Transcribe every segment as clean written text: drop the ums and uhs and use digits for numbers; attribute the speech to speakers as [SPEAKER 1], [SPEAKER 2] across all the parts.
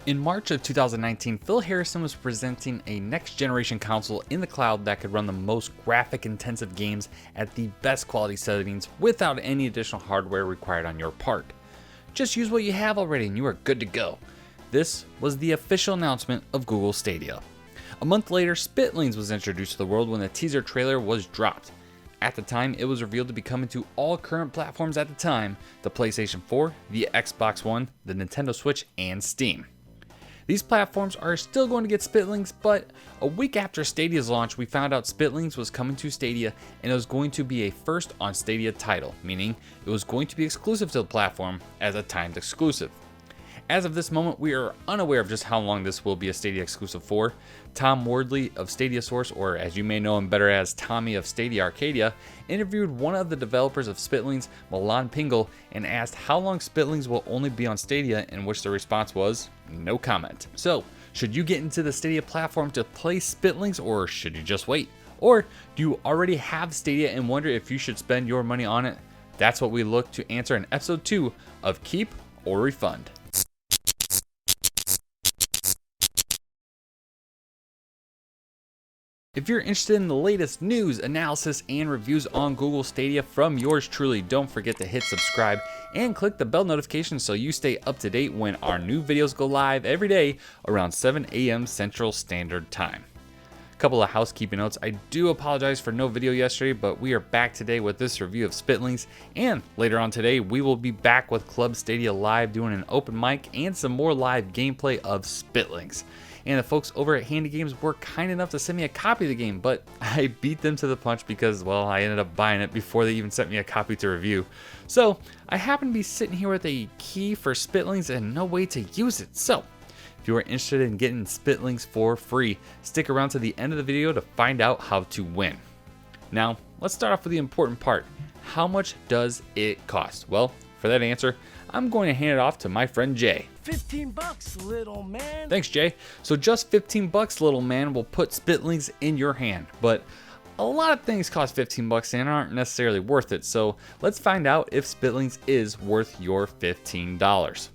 [SPEAKER 1] In March of 2019, Phil Harrison was presenting a next-generation console in the cloud that could run the most graphic-intensive games at the best quality settings without any additional hardware required on your part. Just use what you have already and you are good to go. This was the official announcement of Google Stadia. A month later, Spitlings was introduced to the world when the teaser trailer was dropped. At the time, it was revealed to be coming to all current platforms at the time: the PlayStation 4, the Xbox One, the Nintendo Switch, and Steam. These platforms are still going to get Spitlings, but a week after Stadia's launch, we found out Spitlings was coming to Stadia and it was going to be a first on Stadia title, meaning it was going to be exclusive to the platform as a timed exclusive. As of this moment, we are unaware of just how long this will be a Stadia exclusive for. Tom Wardley of Stadia Source, or as you may know him better as Tommy of Stadia Arcadia, interviewed one of the developers of Spitlings, Milan Pingle, and asked how long Spitlings will only be on Stadia, in which the response was, no comment. So, should you get into the Stadia platform to play Spitlings, or should you just wait? Or do you already have Stadia and wonder if you should spend your money on it? That's what we look to answer in episode 2 of Keep or Refund. If you're interested in the latest news, analysis, and reviews on Google Stadia from yours truly, don't forget to hit subscribe and click the bell notification so you stay up to date when our new videos go live every day around 7 a.m. Central Standard Time. A couple of housekeeping notes. I do apologize for no video yesterday, but we are back today with this review of Spitlings, and later on today we will be back with Club Stadia Live doing an open mic and some more live gameplay of Spitlings. And the folks over at Handy Games were kind enough to send me a copy of the game, but I beat them to the punch because, well, I ended up buying it before they even sent me a copy to review. So I happen to be sitting here with a key for Spitlings and no way to use it. So if you are interested in getting Spitlings for free, stick around to the end of the video to find out how to win. Now, let's start off with the important part. How much does it cost? Well, for that answer, I'm going to hand it off to my friend Jay.
[SPEAKER 2] $15, little man.
[SPEAKER 1] Thanks, Jay. So just $15, little man, will put Spitlings in your hand. But a lot of things cost $15 and aren't necessarily worth it. So let's find out if Spitlings is worth your $15.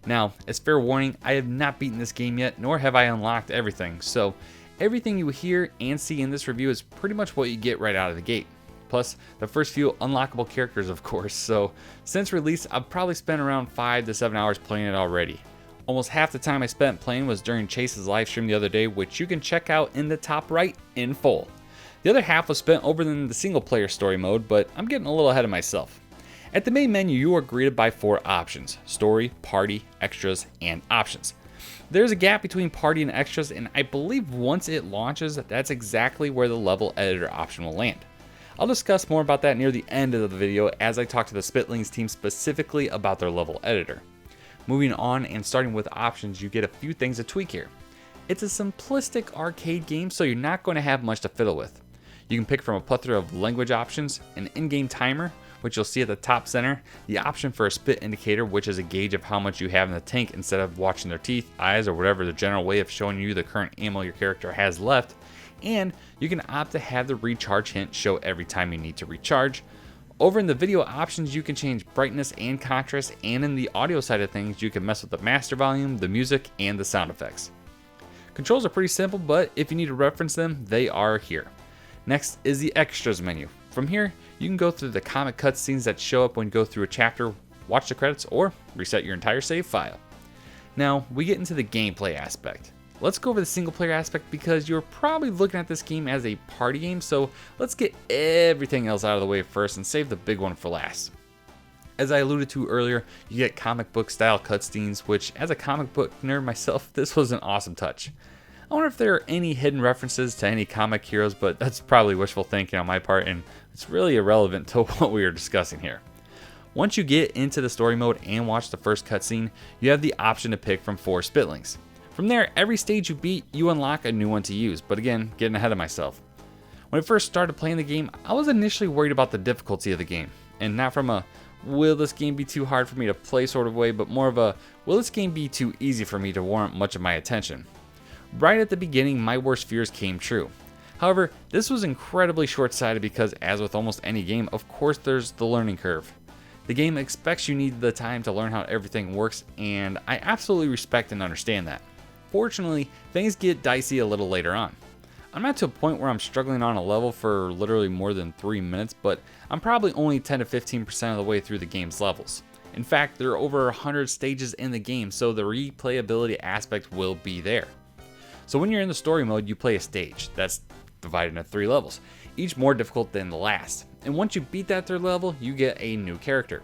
[SPEAKER 1] Now, as fair warning, I have not beaten this game yet, nor have I unlocked everything. So everything you hear and see in this review is pretty much what you get right out of the gate. Plus the first few unlockable characters, of course. So since release, I've probably spent around 5 to 7 hours playing it already. Almost half the time I spent playing was during Chase's live stream the other day, which you can check out in the top right in full. The other half was spent over in the single player story mode, but I'm getting a little ahead of myself. At the main menu, you are greeted by 4 options: story, party, extras, and options. There's a gap between party and extras, and I believe once it launches, that's exactly where the level editor option will land. I'll discuss more about that near the end of the video as I talk to the Spitlings team specifically about their level editor. Moving on and starting with options, you get a few things to tweak here. It's a simplistic arcade game, so you're not going to have much to fiddle with. You can pick from a plethora of language options, an in-game timer, which you'll see at the top center, the option for a spit indicator, which is a gauge of how much you have in the tank instead of watching their teeth, eyes, or whatever the general way of showing you the current ammo your character has left, and you can opt to have the recharge hint show every time you need to recharge. Over in the video options, you can change brightness and contrast, and in the audio side of things, you can mess with the master volume, the music, and the sound effects. Controls are pretty simple, but if you need to reference them, they are here. Next is the extras menu. From here, you can go through the comic cutscenes that show up when you go through a chapter, watch the credits, or reset your entire save file. Now, we get into the gameplay aspect. Let's go over the single player aspect because you're probably looking at this game as a party game, so let's get everything else out of the way first and save the big one for last. As I alluded to earlier, you get comic book style cutscenes, which as a comic book nerd myself, this was an awesome touch. I wonder if there are any hidden references to any comic heroes, but that's probably wishful thinking on my part, and it's really irrelevant to what we are discussing here. Once you get into the story mode and watch the first cutscene, you have the option to pick from 4 Spitlings. From there, every stage you beat, you unlock a new one to use, but again, getting ahead of myself. When I first started playing the game, I was initially worried about the difficulty of the game, and not from a will this game be too hard for me to play sort of way, but more of a will this game be too easy for me to warrant much of my attention. Right at the beginning, my worst fears came true. However, this was incredibly short-sighted because, as with almost any game, of course there's the learning curve. The game expects you need the time to learn how everything works, and I absolutely respect and understand that. Fortunately, things get dicey a little later on. I'm not to a point where I'm struggling on a level for literally more than 3 minutes, but I'm probably only 10 to 15% of the way through the game's levels. In fact, there are over 100 stages in the game, so the replayability aspect will be there. So when you're in the story mode, you play a stage that's divided into 3 levels, each more difficult than the last. And once you beat that 3rd level, you get a new character.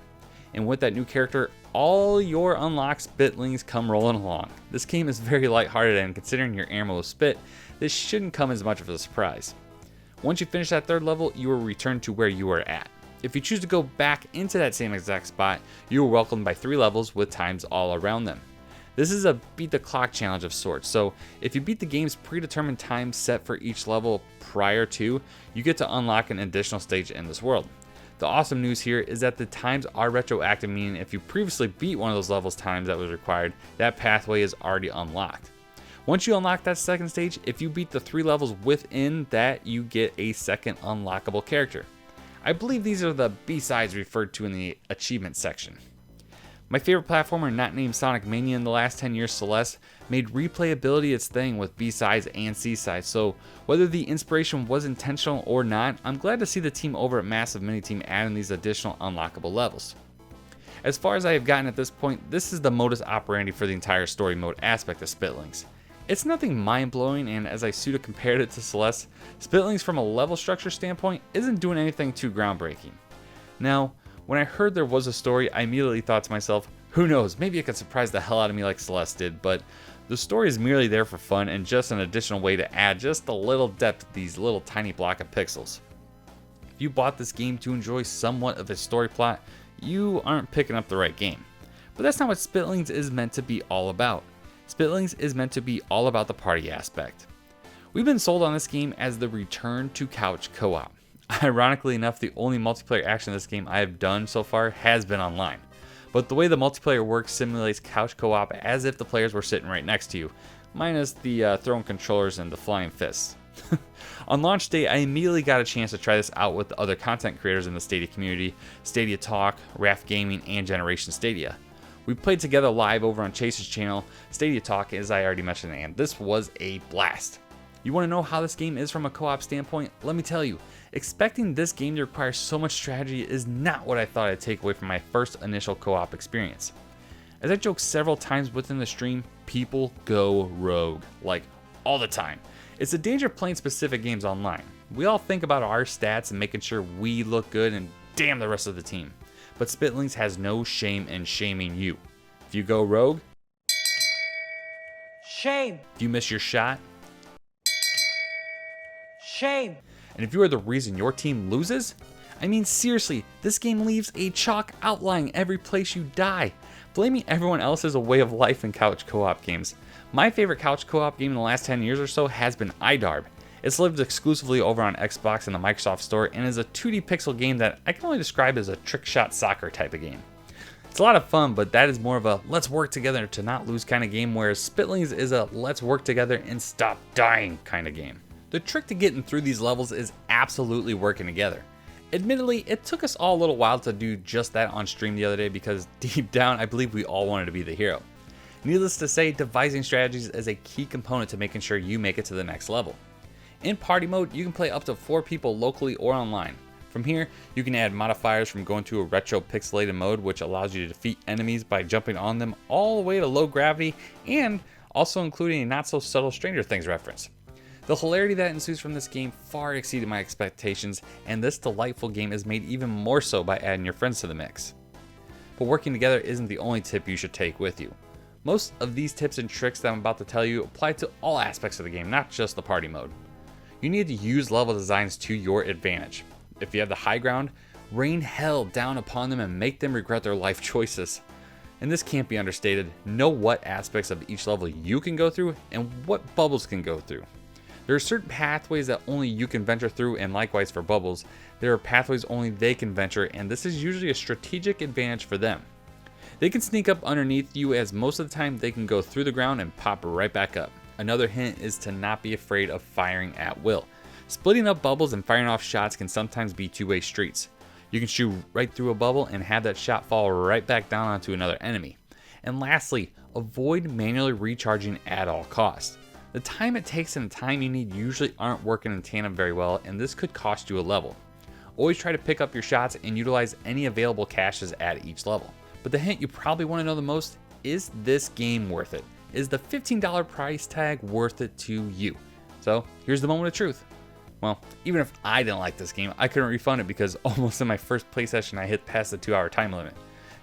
[SPEAKER 1] And with that new character, all your unlocked Spitlings come rolling along. This game is very lighthearted, and considering your ammo is spit, this shouldn't come as much of a surprise. Once you finish that 3rd level, you will return to where you were at. If you choose to go back into that same exact spot, you are welcomed by 3 levels with times all around them. This is a beat the clock challenge of sorts, so if you beat the game's predetermined time set for each level prior to, you get to unlock an additional stage in this world. The awesome news here is that the times are retroactive, meaning if you previously beat one of those levels times that was required, that pathway is already unlocked. Once you unlock that 2nd stage, if you beat the 3 levels within that, you get a 2nd unlockable character. I believe these are the B-sides referred to in the achievement section. My favorite platformer not named Sonic Mania in the last 10 years, Celeste, made replayability its thing with B-sides and C-sides, so whether the inspiration was intentional or not, I'm glad to see the team over at Massive Mini Team adding these additional unlockable levels. As far as I have gotten at this point, this is the modus operandi for the entire story mode aspect of Spitlings. It's nothing mind-blowing, and as I pseudo compared it to Celeste, Spitlings from a level structure standpoint isn't doing anything too groundbreaking. Now, when I heard there was a story, I immediately thought to myself, who knows, maybe it could surprise the hell out of me like Celeste did, but the story is merely there for fun and just an additional way to add just a little depth to these little tiny block of pixels. If you bought this game to enjoy somewhat of its story plot, you aren't picking up the right game. But that's not what Spitlings is meant to be all about. Spitlings is meant to be all about the party aspect. We've been sold on this game as the return to couch co-op. Ironically enough, the only multiplayer action in this game I have done so far has been online. But the way the multiplayer works simulates couch co-op as if the players were sitting right next to you, minus the throwing controllers and the flying fists. On launch day, I immediately got a chance to try this out with the other content creators in the Stadia community, Stadia Talk, Raft Gaming, and Generation Stadia. We played together live over on Chase's channel, Stadia Talk, as I already mentioned, and this was a blast. You want to know how this game is from a co-op standpoint? Let me tell you, expecting this game to require so much strategy is not what I thought I'd take away from my first initial co-op experience. As I joked several times within the stream, people go rogue, like all the time. It's the danger of playing specific games online. We all think about our stats and making sure we look good and damn the rest of the team. But Spitlings has no shame in shaming you. If you go rogue,
[SPEAKER 2] Shame.
[SPEAKER 1] if you miss your shot,
[SPEAKER 2] Shame.
[SPEAKER 1] and if you are the reason your team loses, I mean seriously, this game leaves a chalk outline every place you die. Blaming everyone else is a way of life in couch co-op games. My favorite couch co-op game in the last 10 years or so has been iDarb. It's lived exclusively over on Xbox and the Microsoft Store and is a 2D pixel game that I can only describe as a trick shot soccer type of game. It's a lot of fun, but that is more of a let's work together to not lose kind of game, whereas Spitlings is a let's work together and stop dying kind of game. The trick to getting through these levels is absolutely working together. Admittedly, it took us all a little while to do just that on stream the other day because deep down I believe we all wanted to be the hero. Needless to say, devising strategies is a key component to making sure you make it to the next level. In party mode, you can play up to 4 people locally or online. From here, you can add modifiers from going to a retro pixelated mode, which allows you to defeat enemies by jumping on them all the way to low gravity, and also including a not so subtle Stranger Things reference. The hilarity that ensues from this game far exceeded my expectations, and this delightful game is made even more so by adding your friends to the mix. But working together isn't the only tip you should take with you. Most of these tips and tricks that I'm about to tell you apply to all aspects of the game, not just the party mode. You need to use level designs to your advantage. If you have the high ground, rain hell down upon them and make them regret their life choices. And this can't be understated. Know what aspects of each level you can go through and what bubbles can go through. There are certain pathways that only you can venture through, and likewise for bubbles, there are pathways only they can venture, and this is usually a strategic advantage for them. They can sneak up underneath you, as most of the time they can go through the ground and pop right back up. Another hint is to not be afraid of firing at will. Splitting up bubbles and firing off shots can sometimes be two-way streets. You can shoot right through a bubble and have that shot fall right back down onto another enemy. And lastly, avoid manually recharging at all costs. The time it takes and the time you need usually aren't working in tandem very well, and this could cost you a level. Always try to pick up your shots and utilize any available caches at each level. But the hint you probably want to know the most, is this game worth it? Is the $15 price tag worth it to you? So here's the moment of truth. Well, even if I didn't like this game, I couldn't refund it because almost in my first play session I hit past the 2-hour time limit.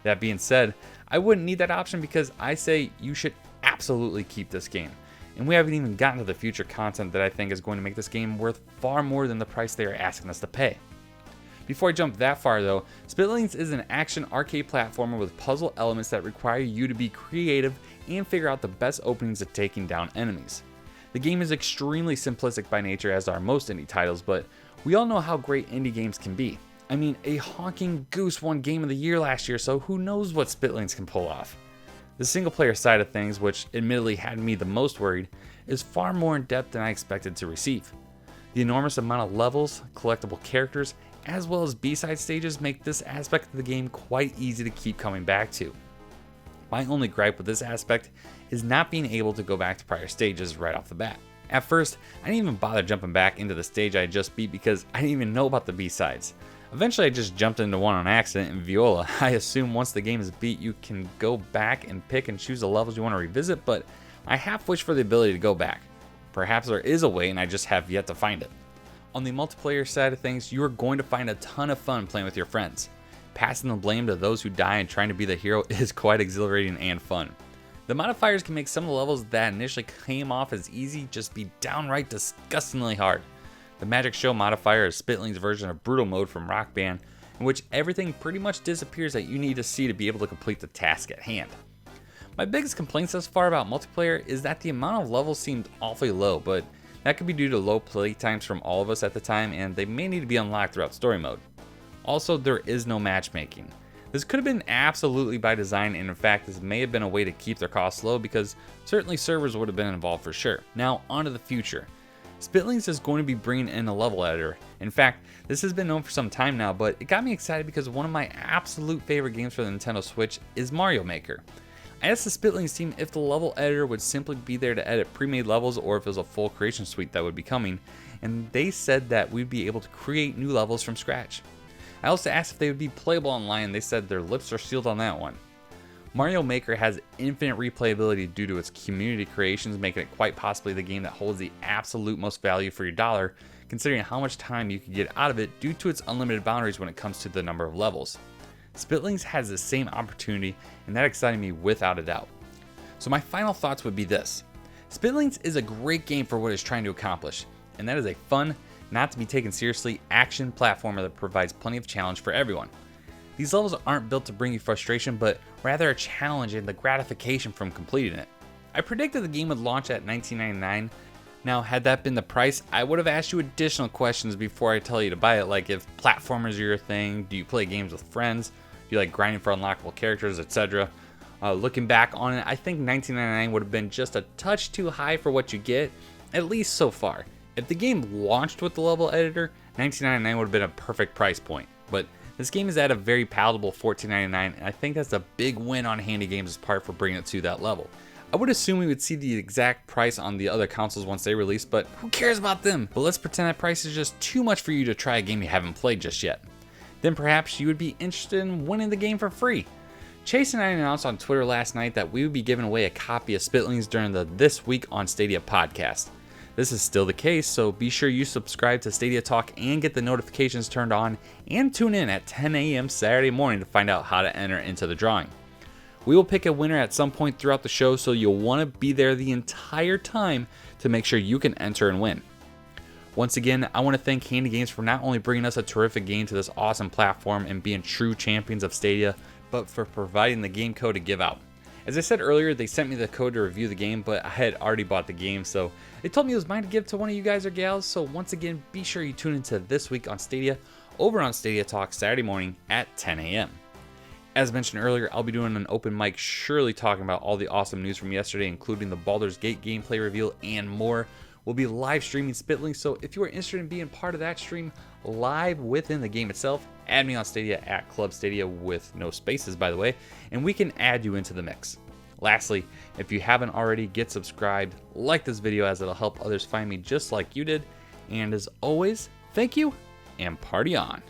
[SPEAKER 1] That being said, I wouldn't need that option because I say you should absolutely keep this game. And we haven't even gotten to the future content that I think is going to make this game worth far more than the price they are asking us to pay. Before I jump that far though, Spitlings is an action arcade platformer with puzzle elements that require you to be creative and figure out the best openings of taking down enemies. The game is extremely simplistic by nature, as are most indie titles, but we all know how great indie games can be. I mean, a honking goose won Game of the Year last year, so who knows what Spitlings can pull off. The single player side of things, which admittedly had me the most worried, is far more in depth than I expected to receive. The enormous amount of levels, collectible characters, as well as B-side stages make this aspect of the game quite easy to keep coming back to. My only gripe with this aspect is not being able to go back to prior stages right off the bat. At first, I didn't even bother jumping back into the stage I just beat because I didn't even know about the B-sides. Eventually I just jumped into one on accident in Viola. I assume once the game is beat you can go back and pick and choose the levels you want to revisit, but I half wish for the ability to go back. Perhaps there is a way and I just have yet to find it. On the multiplayer side of things, you are going to find a ton of fun playing with your friends. Passing the blame to those who die and trying to be the hero is quite exhilarating and fun. The modifiers can make some of the levels that initially came off as easy just be downright disgustingly hard. The Magic Show modifier is Spitlings' version of Brutal Mode from Rock Band, in which everything pretty much disappears that you need to see to be able to complete the task at hand. My biggest complaints thus far about multiplayer is that the amount of levels seemed awfully low, but that could be due to low play times from all of us at the time, and they may need to be unlocked throughout story mode. Also, there is no matchmaking. This could have been absolutely by design, and in fact this may have been a way to keep their costs low because certainly servers would have been involved for sure. Now on to the future. Spitlings is going to be bringing in a level editor. In fact, this has been known for some time now, but it got me excited because one of my absolute favorite games for the Nintendo Switch is Mario Maker. I asked the Spitlings team if the level editor would simply be there to edit pre-made levels or if it was a full creation suite that would be coming, and they said that we'd be able to create new levels from scratch. I also asked if they would be playable online, and they said their lips are sealed on that one. Mario Maker has infinite replayability due to its community creations, making it quite possibly the game that holds the absolute most value for your dollar, considering how much time you can get out of it due to its unlimited boundaries when it comes to the number of levels. Spitlings has the same opportunity, and that excited me without a doubt. So my final thoughts would be this. Spitlings is a great game for what it's trying to accomplish, and that is a fun, not to be taken seriously action platformer that provides plenty of challenge for everyone. These levels aren't built to bring you frustration, but rather a challenge and the gratification from completing it. I predicted the game would launch at $19.99. Now, had that been the price, I would have asked you additional questions before I tell you to buy it, like if platformers are your thing, do you play games with friends, do you like grinding for unlockable characters, etc. Looking back on it, I think $19.99 would have been just a touch too high for what you get, at least so far. If the game launched with the level editor, $19.99 would have been a perfect price point, but this game is at a very palatable $14.99, and I think that's a big win on Handy Games' part for bringing it to that level. I would assume we would see the exact price on the other consoles once they release, but who cares about them? But let's pretend that price is just too much for you to try a game you haven't played just yet. Then perhaps you would be interested in winning the game for free. Chase and I announced on Twitter last night that we would be giving away a copy of Spitlings during the This Week on Stadia podcast. This is still the case, so be sure you subscribe to Stadia Talk and get the notifications turned on, and tune in at 10 a.m. Saturday morning to find out how to enter into the drawing. We will pick a winner at some point throughout the show, so you'll want to be there the entire time to make sure you can enter and win. Once again, I want to thank Handy Games for not only bringing us a terrific game to this awesome platform and being true champions of Stadia, but for providing the game code to give out. As I said earlier, they sent me the code to review the game, but I had already bought the game, so they told me it was mine to give to one of you guys or gals. So once again, be sure you tune into This Week on Stadia over on Stadia Talk Saturday morning at 10 a.m. As mentioned earlier, I'll be doing an open mic surely talking about all the awesome news from yesterday, including the Baldur's Gate gameplay reveal and more. we'll be live streaming Spitlings, so if you are interested in being part of that stream live within the game itself, add me on Stadia at Club Stadia with no spaces, by the way, and we can add you into the mix. Lastly, if you haven't already, get subscribed, like this video as it'll help others find me just like you did, and as always, thank you and party on.